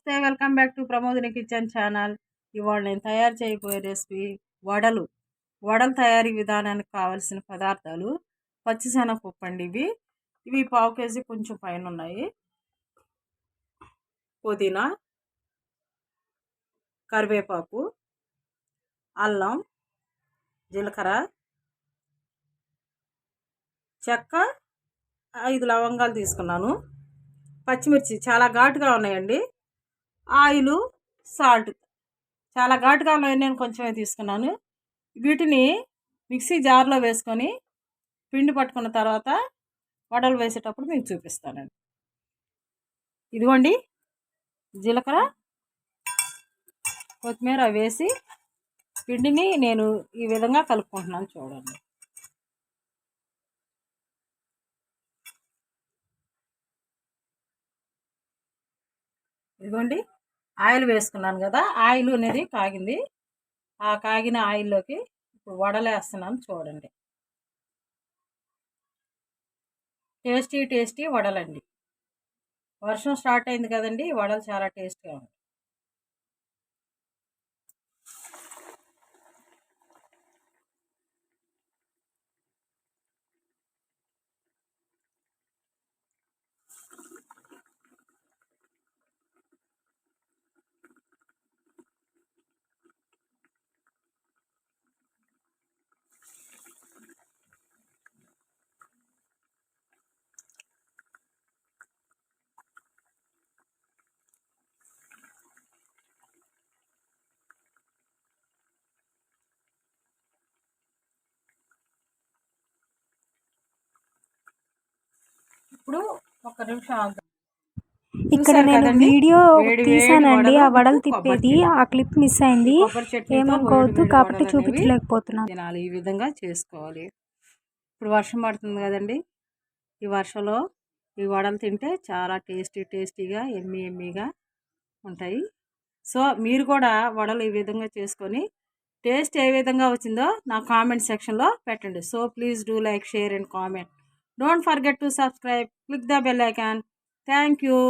Welcome back to Pramodini kitchen channel. ఇవాళ నేను తయారు చేయబోయే రెసిపీ వడలు. వడల తయారీ విధానానికి కావాల్సిన పదార్థాలు పచ్చిశనగపప్పు అండి. ఇవి పావు కేజీ కొంచెం పైన ఉన్నాయి. పుదీనా, కరివేపాకు, అల్లం, జీలకర్ర, చెక్క, 5 లవంగాలు తీసుకున్నాను. పచ్చిమిర్చి చాలా ఘాటుగా ఉన్నాయండి. ఆయిలు, సాల్ట్ చాలా ఘాటుగా ఉన్నాయి, నేను కొంచెమే తీసుకున్నాను. వీటిని మిక్సీ జార్లో వేసుకొని పిండి పట్టుకున్న తర్వాత వడలు వేసేటప్పుడు మీకు చూపిస్తానండి. ఇదిగోండి జీలకర్ర, కొత్తిమీర వేసి పిండిని నేను ఈ విధంగా కలుపుకుంటున్నాను. చూడండి, ఇదిగోండి ఆయిల్ వేసుకున్నాను కదా, ఆయిల్ అనేది కాగింది. ఆ కాగిన ఆయిల్లోకి ఇప్పుడు వడలు వేస్తున్నాను. చూడండి, టేస్టీ వడలండి. వర్షం స్టార్ట్ అయింది కదండి, వడలు చాలా టేస్ట్గా ఉంటాయి. ఇప్పుడు ఒక నిమిషం ఇక్కడ నేను వీడియో తీసానండి, ఆ వడలు తిప్పేది. ఆ క్లిప్ మిస్ అయింది, ఏమనుకోవద్దు. కాబట్టి చూపించలేకపోతున్నాను. తినాలి, ఈ విధంగా చేసుకోవాలి. ఇప్పుడు వర్షం పడుతుంది కదండి, ఈ వర్షంలో ఈ వడలు తింటే చాలా టేస్టీగా ఎమ్మీగా ఉంటాయి. సో మీరు కూడా వడలు ఈ విధంగా చేసుకొని టేస్ట్ ఏ విధంగా వచ్చిందో నా కామెంట్ సెక్షన్లో పెట్టండి. So please do like, share and comment. Don't forget to subscribe. Click the bell icon. Thank you.